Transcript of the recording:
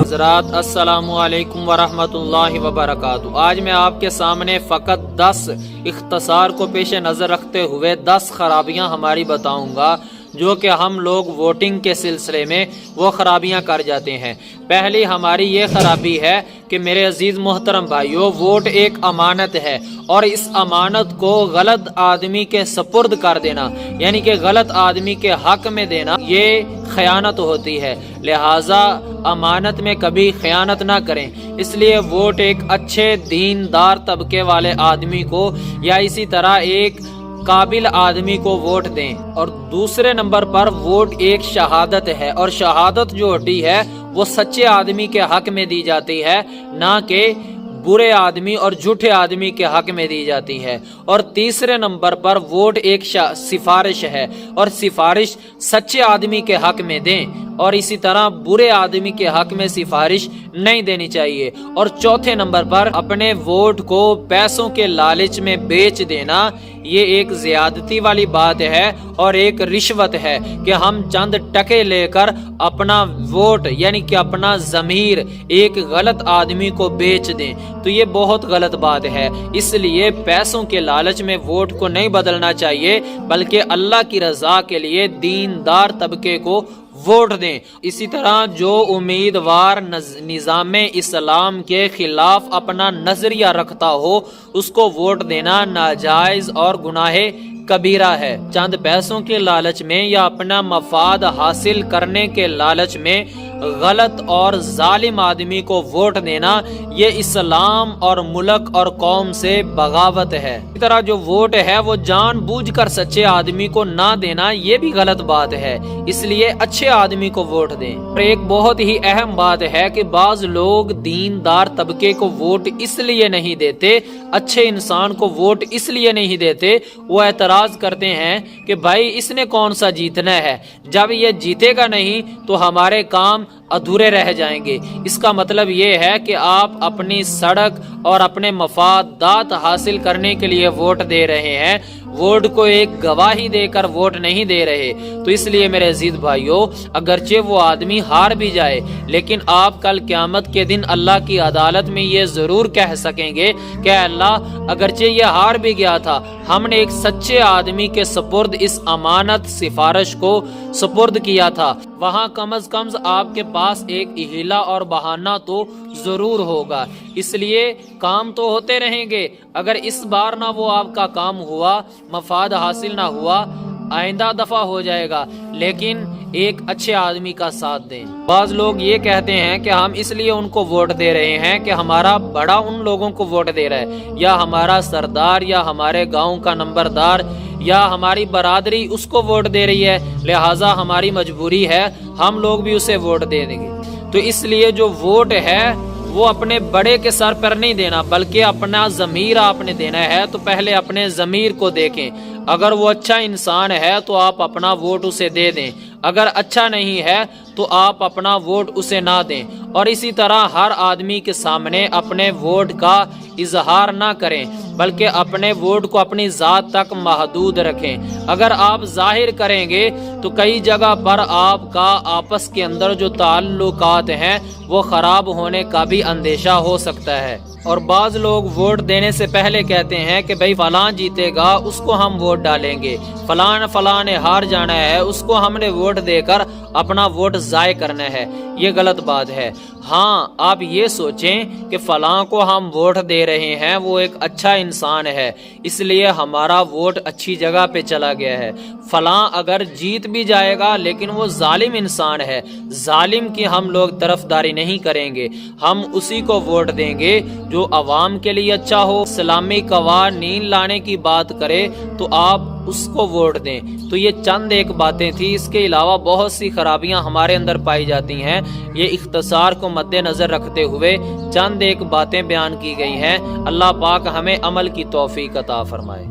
حضرات السلام علیکم ورحمۃ اللہ وبرکاتہ۔ آج میں آپ کے سامنے فقط 10 اختصار کو پیش نظر رکھتے ہوئے 10 خرابیاں ہماری بتاؤں گا جو کہ ہم لوگ ووٹنگ کے سلسلے میں وہ خرابیاں کر جاتے ہیں۔ پہلی ہماری یہ خرابی ہے کہ میرے عزیز محترم بھائیو، ووٹ ایک امانت ہے اور اس امانت کو غلط آدمی کے سپرد کر دینا، یعنی کہ غلط آدمی کے حق میں دینا، یہ خیانت ہوتی ہے۔ لہٰذا امانت میں کبھی خیانت نہ کریں۔ اس لیے ووٹ ایک اچھے دیندار طبقے والے آدمی کو یا اسی طرح ایک قابل آدمی کو ووٹ دیں۔ اور دوسرے نمبر پر ووٹ ایک شہادت ہے، اور شہادت جو ہوتی ہے وہ سچے آدمی کے حق میں دی جاتی ہے، نہ کہ برے آدمی اور جھوٹے آدمی کے حق میں دی جاتی ہے۔ اور تیسرے نمبر پر ووٹ ایک سفارش ہے، اور سفارش سچے آدمی کے حق میں دیں، اور اسی طرح برے آدمی کے حق میں سفارش نہیں دینی چاہیے۔ اور چوتھے نمبر پر اپنے ووٹ کو پیسوں کے لالچ میں بیچ دینا، یہ ایک زیادتی والی بات ہے اور ایک رشوت ہے کہ ہم چند ٹکے لے کر اپنا ووٹ یعنی کہ اپنا ضمیر ایک غلط آدمی کو بیچ دیں، تو یہ بہت غلط بات ہے۔ اس لیے پیسوں کے لالچ میں ووٹ کو نہیں بدلنا چاہیے، بلکہ اللہ کی رضا کے لیے دیندار طبقے کو ووٹ دیں۔ اسی طرح جو امیدوار نظام اسلام کے خلاف اپنا نظریہ رکھتا ہو، اس کو ووٹ دینا ناجائز اور گناہ کبیرہ ہے۔ چند پیسوں کے لالچ میں یا اپنا مفاد حاصل کرنے کے لالچ میں غلط اور ظالم آدمی کو ووٹ دینا، یہ اسلام اور ملک اور قوم سے بغاوت ہے۔ اسی طرح جو ووٹ ہے وہ جان بوجھ کر سچے آدمی کو نہ دینا، یہ بھی غلط بات ہے۔ اس لیے اچھے آدمی کو ووٹ دیں۔ اور ایک بہت ہی اہم بات ہے کہ بعض لوگ دیندار طبقے کو ووٹ اس لیے نہیں دیتے، اچھے انسان کو ووٹ اس لیے نہیں دیتے، وہ اعتراض کرتے ہیں کہ بھائی اس نے کون سا جیتنا ہے، جب یہ جیتے گا نہیں تو ہمارے کام ادھورے رہ جائیں گے۔ اس کا مطلب یہ ہے کہ آپ اپنی سڑک اور اپنے مفادات حاصل کرنے کے لیے ووٹ دے رہے ہیں، ووٹ کو ایک گواہی دے کر ووٹ نہیں دے رہے۔ تو اس لیے میرے عزیز بھائیو، اگرچہ وہ آدمی ہار بھی جائے، لیکن آپ کل قیامت کے دن اللہ کی عدالت میں یہ ضرور کہہ سکیں گے کہ اے اللہ، اگرچہ یہ ہار بھی گیا تھا، ہم نے ایک سچے آدمی کے سپرد اس امانت سفارش کو سپرد کیا تھا، وہاں کم از کم آپ کے پاس ایک ہیلا اور بہانہ تو ضرور ہوگا۔ اس لیے کام تو ہوتے رہیں گے، اگر اس بار نہ وہ آپ کا کام ہوا، مفاد حاصل نہ ہوا، آئندہ دفعہ ہو جائے گا، لیکن ایک اچھے آدمی کا ساتھ دیں۔ بعض لوگ یہ کہتے ہیں کہ ہم اس لیے ان کو ووٹ دے رہے ہیں کہ ہمارا بڑا ان لوگوں کو ووٹ دے رہا ہے، یا ہمارا سردار یا ہمارے گاؤں کا نمبردار یا ہماری برادری اس کو ووٹ دے رہی ہے، لہٰذا ہماری مجبوری ہے، ہم لوگ بھی اسے ووٹ دے دیں گے۔ تو اس لیے جو ووٹ ہے وہ اپنے بڑے کے سر پر نہیں دینا، بلکہ اپنا ضمیر آپ نے دینا ہے۔ تو پہلے اپنے ضمیر کو دیکھیں، اگر وہ اچھا انسان ہے تو آپ اپنا ووٹ اسے دے دیں، اگر اچھا نہیں ہے تو آپ اپنا ووٹ اسے نہ دیں۔ اور اسی طرح ہر آدمی کے سامنے اپنے ووٹ کا اظہار نہ کریں، بلکہ اپنے ووٹ کو اپنی ذات تک محدود رکھیں۔ اگر آپ ظاہر کریں گے تو کئی جگہ پر آپ کا آپس کے اندر جو تعلقات ہیں وہ خراب ہونے کا بھی اندیشہ ہو سکتا ہے۔ اور بعض لوگ ووٹ دینے سے پہلے کہتے ہیں کہ بھئی فلاں جیتے گا اس کو ہم ووٹ ڈالیں گے، فلاں نے ہار جانا ہے اس کو ہم نے ووٹ دے کر اپنا ووٹ ضائع کرنا ہے، یہ غلط بات ہے۔ ہاں، آپ یہ سوچیں کہ فلاں کو ہم ووٹ دے رہے ہیں، وہ ایک اچھا انسان ہے، اس لیے ہمارا ووٹ اچھی جگہ پہ چلا گیا ہے۔ فلاں اگر جیت بھی جائے گا لیکن وہ ظالم انسان ہے، ظالم کی ہم لوگ طرفداری نہیں کریں گے، ہم اسی کو ووٹ دیں گے جو عوام کے لیے اچھا ہو، اسلامی قوانین لانے کی بات کرے تو آپ اس کو ووٹ دیں۔ تو یہ چند ایک باتیں تھی، اس کے علاوہ بہت سی خرابیاں ہمارے اندر پائی جاتی ہیں، یہ اختصار کو مد نظر رکھتے ہوئے چند ایک باتیں بیان کی گئی ہیں۔ اللہ پاک ہمیں عمل کی توفیق عطا فرمائے۔